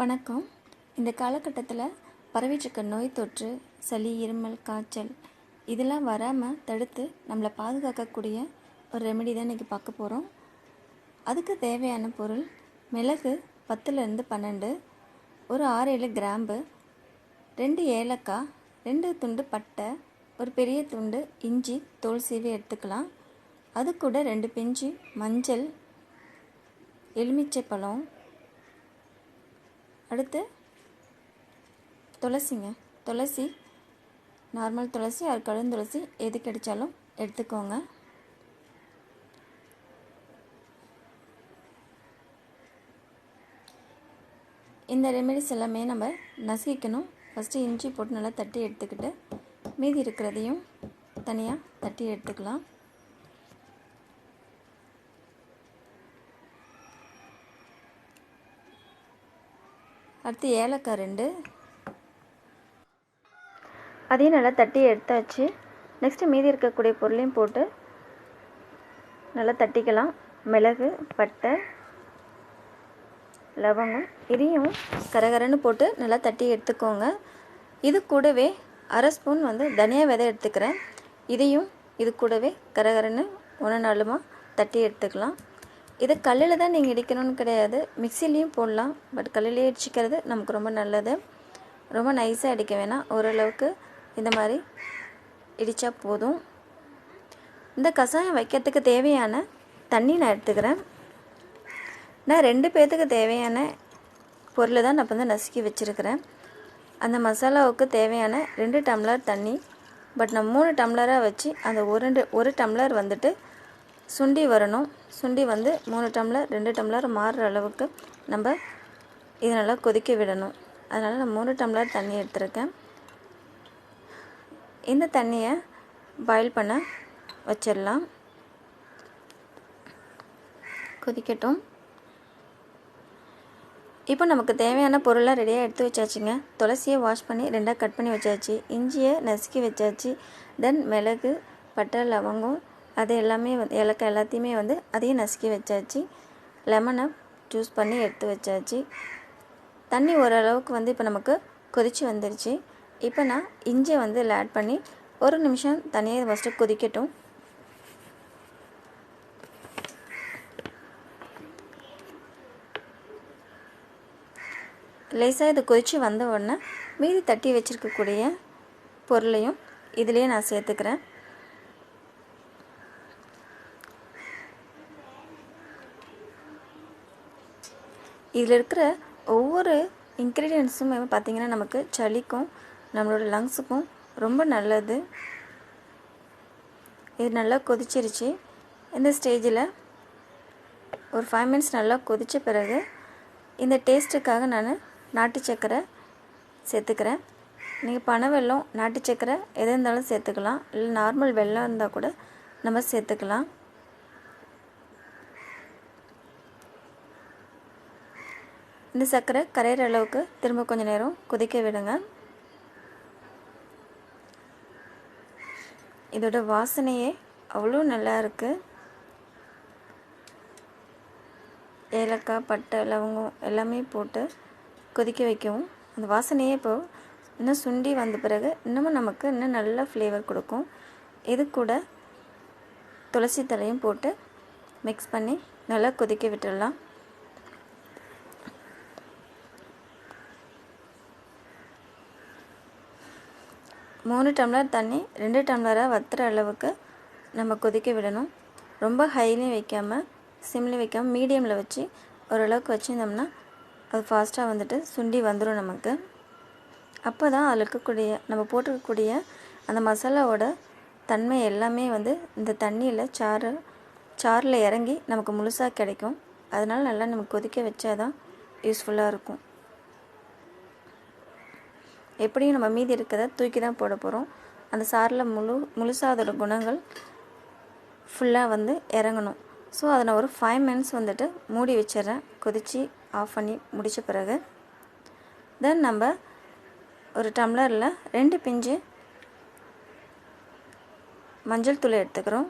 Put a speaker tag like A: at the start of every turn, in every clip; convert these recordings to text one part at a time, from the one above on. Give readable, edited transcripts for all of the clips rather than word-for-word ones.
A: வணக்கம். இந்த காலகட்டத்தில் பரவிட்டுருக்க நோய் தொற்று, சளி, இருமல், காய்ச்சல் இதெல்லாம் வராமல் தடுத்து நம்மளை பாதுகாக்கக்கூடிய ஒரு ரெமெடி தான் இன்றைக்கி பார்க்க போகிறோம். அதுக்கு தேவையான பொருள் மிளகு 10லேருந்து 12, ஒரு 6-7 கிராம்பு, 2 ஏலக்காய், 2 துண்டு பட்டை, ஒரு பெரிய துண்டு இஞ்சி தோல் சீவி எடுத்துக்கலாம். அது கூட 2 பிஞ்சு மஞ்சள், எலுமிச்சை பழம், அடுத்து துளசி, நார்மல் துளசி அது கழுந்துளசி எது கிடைச்சாலும் எடுத்துக்கோங்க. இந்த ரெமெடிஸ் எல்லாமே நம்ம நசுக்கிக்கணும். ஃபஸ்ட்டு இஞ்சி போட்டு நல்லா தட்டி எடுத்துக்கிட்டு மீதி இருக்கிறதையும் தனியாக தட்டி எடுத்துக்கலாம். அடுத்து ஏலக்காய் 2, அதையும் நல்லா தட்டி எடுத்தாச்சு. நெக்ஸ்ட்டு மீதி இருக்கக்கூடிய பொருளையும் போட்டு நல்லா தட்டிக்கலாம். மிளகு, பட்டை, லவங்கம் இதையும் கரகரன்னு போட்டு நல்லா தட்டி எடுத்துக்கோங்க. இது கூடவே அரை ஸ்பூன் தனியா விதை எடுத்துக்கிறேன். இதையும் இது கூடவே கரகரன்னு 1-4 தட்டி எடுத்துக்கலாம். இது கல்லில் தான் நீங்கள் இடிக்கணும்னு கிடையாது, மிக்சிலையும் போடலாம். பட் கல்லிலே இடிச்சிக்கிறது நமக்கு ரொம்ப நல்லது. ரொம்ப நைஸாக இடிக்க வேணாம், ஓரளவுக்கு இந்த மாதிரி இடித்தா போதும். இந்த கஷாயம் வைக்கிறதுக்கு தேவையான தண்ணி நான் எடுத்துக்கிறேன். நான் 2 பேர்த்துக்கு தேவையான பொருளை தான் நான் நசுக்கி வச்சுருக்கிறேன். அந்த மசாலாவுக்கு தேவையான 2 டம்ளர் தண்ணி. பட் நான் 3 டம்ளராக வச்சு அந்த ஒரு டம்ளர் சுண்டி வரணும். சுண்டி 3 டம்ளர் 2 டம்ளர் மாறுற அளவுக்கு நம்ம இதை நல்லா கொதிக்க விடணும். அதனால் நான் 3 டம்ளர் தண்ணி எடுத்துருக்கேன். இந்த தண்ணியை பாயில் பண்ண வச்சிடலாம். கொதிக்கட்டும். இப்போ நமக்கு தேவையான பொருளாக ரெடியாக எடுத்து வச்சாச்சுங்க. துளசியை வாஷ் பண்ணி 2ஆக கட் பண்ணி வச்சாச்சு. இஞ்சியை நசுக்கி வச்சாச்சு. தென் மிளகு, பட்டை, லவங்கம் அது எல்லாமே ஏலக்காய் எல்லாத்தையுமே அதையும் நசுக்கி வச்சாச்சு. லெமனை ஜூஸ் பண்ணி எடுத்து வச்சாச்சு. தண்ணி ஓரளவுக்கு இப்போ நமக்கு கொதித்து வந்துருச்சு. இப்போ நான் இஞ்சியை இதில் ஆட் பண்ணி 1 நிமிஷம் தனியாக ஃபஸ்ட்டு கொதிக்கட்டும். லேசாக இது கொதித்து வந்த உடனே மீதி தட்டி வச்சுருக்கக்கூடிய பொருளையும் இதுலேயே நான் சேர்த்துக்கிறேன். இதில் இருக்கிற ஒவ்வொரு இன்க்ரீடியன்ட்ஸும் பார்த்திங்கன்னா நமக்கு சளிக்கும் நம்மளோட லங்ஸுக்கும் ரொம்ப நல்லது. இது நல்லா கொதிச்சிருச்சு. இந்த ஸ்டேஜில் ஒரு 5 மினிட்ஸ் நல்லா கொதித்த பிறகு இந்த டேஸ்ட்டுக்காக நான் நாட்டு சர்க்கரை சேர்த்துக்கிறேன். நீங்கள் பனை வெல்லம், நாட்டு சர்க்கரை எது இருந்தாலும் சேர்த்துக்கலாம். இல்லை நார்மல் வெல்லம் இருந்தால் கூட நம்ம சேர்த்துக்கலாம். இந்த சர்க்கரை கரையிற அளவுக்கு திரும்ப கொஞ்சம் நேரம் கொதிக்க விடுங்க. இதோட வாசனையே அவ்வளோ நல்லா இருக்குது. ஏலக்காய், பட்டை, லவங்கம் எல்லாமே போட்டு கொதிக்க வைக்கவும் அந்த வாசனையே இப்போ இன்னும் சுண்டி வந்த பிறகு இன்னமும் நமக்கு இன்னும் நல்ல ஃப்ளேவர் கொடுக்கும். இது கூட துளசி தலையும் போட்டு மிக்ஸ் பண்ணி நல்லா கொதிக்க விட்டுடலாம். மூணு டம்ளர் தண்ணி 2 டம்ளராக வத்துற அளவுக்கு நம்ம கொதிக்க விடணும். ரொம்ப ஹைலையும் வைக்காமல் சிம்லையும் வைக்காமல் மீடியமில் வச்சு ஓரளவுக்கு வச்சுருந்தோம்னா அது ஃபாஸ்ட்டாக சுண்டி வந்துடும் நமக்கு. அப்போ தான் அதில் இருக்கக்கூடிய நம்ம போட்டிருக்கக்கூடிய அந்த மசாலாவோட தன்மை எல்லாமே இந்த தண்ணியில் சாறில் இறங்கி நமக்கு முழுசாக கிடைக்கும். அதனால் நல்லா நம்ம கொதிக்க வச்சா தான் யூஸ்ஃபுல்லாக இருக்கும். எப்படியும் நம்ம மீதி இருக்கிறத தூக்கி தான் போட போகிறோம். அந்த சாரில் முழுசாக அதோட குணங்கள் ஃபுல்லாக இறங்கணும். ஸோ அதை நான் ஒரு 5 மினிட்ஸ் மூடி வச்சிடறேன். கொதித்து ஆஃப் பண்ணி முடித்த பிறகு தென் நம்ம ஒரு டம்ளரில் 2 பிஞ்சு மஞ்சள் தூள் எடுத்துக்கிறோம்.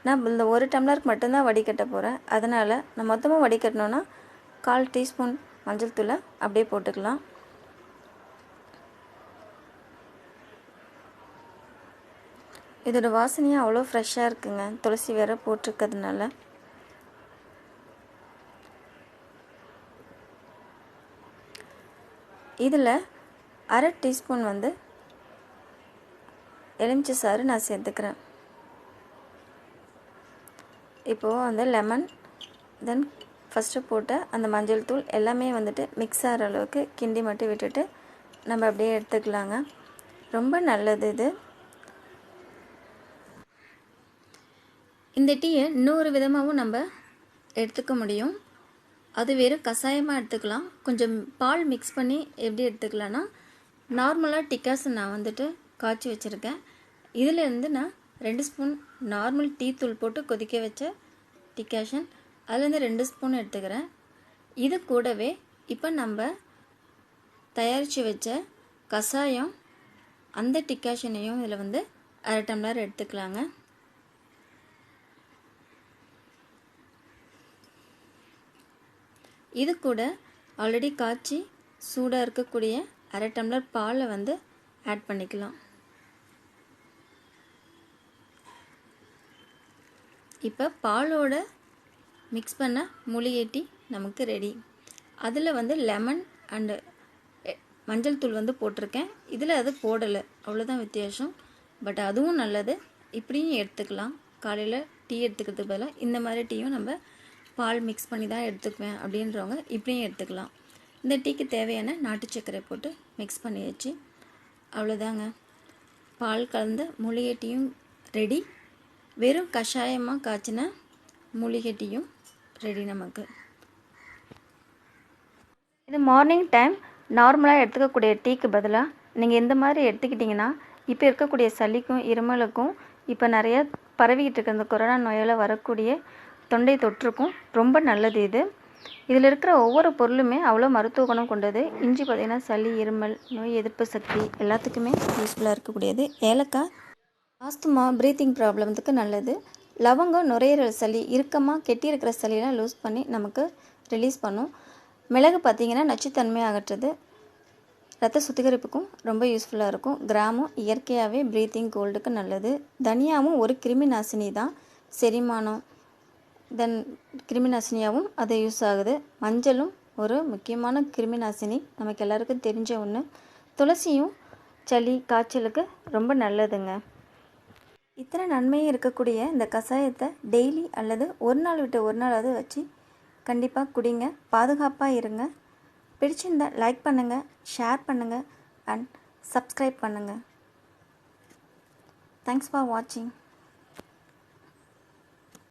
A: நான் இந்த ஒரு டம்ளருக்கு மட்டும்தான் வடிகட்ட போகிறேன். அதனால் நான் மொத்தமாக வடிகட்டணுன்னா 1/4 டீஸ்பூன் மஞ்சள் தூளை அப்படியே போட்டுக்கலாம். இதோட வாசனையும் அவ்வளோ ஃப்ரெஷ்ஷாக இருக்குங்க, துளசி வேறு போட்டிருக்கிறதுனால. இதில் 1/2 டீஸ்பூன் வந்து எலுமிச்சை சாறு நான் சேர்த்துக்கிறேன். இப்போது அந்த லெமன் தென் ஃபஸ்ட்டு போட்ட அந்த மஞ்சள் தூள் எல்லாமே வந்துட்டு மிக்ஸ் ஆகிற அளவுக்கு கிண்டி மட்டும் விட்டுட்டு நம்ம அப்படியே எடுத்துக்கலாங்க. ரொம்ப நல்லது இது. இந்த டீயை இன்னொரு விதமாகவும் நம்ம எடுத்துக்க முடியும். அது வெறும் கஷாயமாக எடுத்துக்கலாம். கொஞ்சம் பால் மிக்ஸ் பண்ணி எப்படி எடுத்துக்கலான்னா, நார்மலாக டிக்காசன் நான் வந்துட்டு காய்ச்சி வச்சுருக்கேன். இதிலேருந்து நான் 2 ஸ்பூன் நார்மல் டீ தூள் போட்டு கொதிக்க வச்ச டிக்காஷன், அதுலேருந்து 2 ஸ்பூன் எடுத்துக்கிறேன். இது கூடவே இப்போ நம்ம தயாரித்து வச்ச கஷாயம், அந்த டிக்காஷனையும் இதில் வந்து 1/2 டம்ளர் எடுத்துக்கலாங்க. இது கூட ஆல்ரெடி காய்ச்சி சூடாக இருக்கக்கூடிய 1/2 டம்ளர் பாலை வந்து ஆட் பண்ணிக்கலாம். இப்போ பாலோட மிக்ஸ் பண்ண மூலிகை டீ நமக்கு ரெடி. அதில் வந்து லெமன் அண்டு மஞ்சள் தூள் வந்து போட்டிருக்கேன். இதில் அது போடலை, அவ்வளோதான் வித்தியாசம். பட் அதுவும் நல்லது. இப்படியும் எடுத்துக்கலாம். காலையில் டீ எடுத்துக்கிறதுக்கு பதிலாக இந்த மாதிரி டீயும் நம்ம பால் மிக்ஸ் பண்ணி தான் எடுத்துக்குவேன் அப்படின்றவங்க இப்படியும் எடுத்துக்கலாம். இந்த டீக்கு தேவையான நாட்டு சர்க்கரை போட்டு மிக்ஸ் பண்ணி வச்சு அவ்வளோதாங்க. பால் கலந்த மூலிகை டீயும் ரெடி. வெறும் கஷாயமாக காய்ச்சின மூலிகை டீயும் ரெடி நமக்கு. இது மார்னிங் டைம் நார்மலாக எடுத்துக்கக்கூடிய டீக்கு பதிலாக நீங்கள் இந்த மாதிரி எடுத்துக்கிட்டிங்கன்னா, இப்போ இருக்கக்கூடிய சளிக்கும் இருமலுக்கும் இப்போ நிறைய பரவிக்கிட்டு இருக்க இந்த கொரோனா நோயால் வரக்கூடிய தொண்டை தொற்றுக்கும் ரொம்ப நல்லது இது. இதில் இருக்கிற ஒவ்வொரு பொருளுமே அவ்வளோ மருத்துவ குணம் கொண்டது. இஞ்சி பார்த்திங்கன்னா சளி, இருமல், நோய் எதிர்ப்பு சக்தி எல்லாத்துக்குமே யூஸ்ஃபுல்லாக இருக்கக்கூடியது. ஏலக்காய் ஆஸ்துமா, ப்ரீத்திங் ப்ராப்ளத்துக்கு நல்லது. லவங்கம் நுரையீரல் சளி, இறுக்கமாக கெட்டி இருக்கிற சளியெல்லாம் லூஸ் பண்ணி நமக்கு ரிலீஸ் பண்ணும். மிளகு பார்த்திங்கன்னா நச்சுத்தன்மை அகற்றுது. ரத்த சுத்திகரிப்புக்கும் ரொம்ப யூஸ்ஃபுல்லாக இருக்கும். கிராமம் இயற்கையாகவே ப்ரீத்திங் கோல்டுக்கு நல்லது. தனியாவும் ஒரு கிருமி நாசினி தான், செரிமானம் தென் கிருமி நாசினியாகவும் அது யூஸ் ஆகுது. மஞ்சளும் ஒரு முக்கியமான கிருமி நாசினி, நமக்கு எல்லாருக்கும் தெரிஞ்ச ஒன்று. துளசியும் சளி காய்ச்சலுக்கு ரொம்ப நல்லதுங்க. இத்தனை நன்மையும் இருக்கக்கூடிய இந்த கஷாயத்தை டெய்லி அல்லது ஒரு நாள் விட்டு ஒரு நாளாவது வச்சு கண்டிப்பாக குடிங்க. பாதுகாப்பாக இருங்க. பிடிச்சிருந்தா லைக் பண்ணுங்கள், ஷேர் பண்ணுங்கள் அண்ட் சப்ஸ்கிரைப் பண்ணுங்கள். தேங்க்ஸ் ஃபார் வாட்சிங்.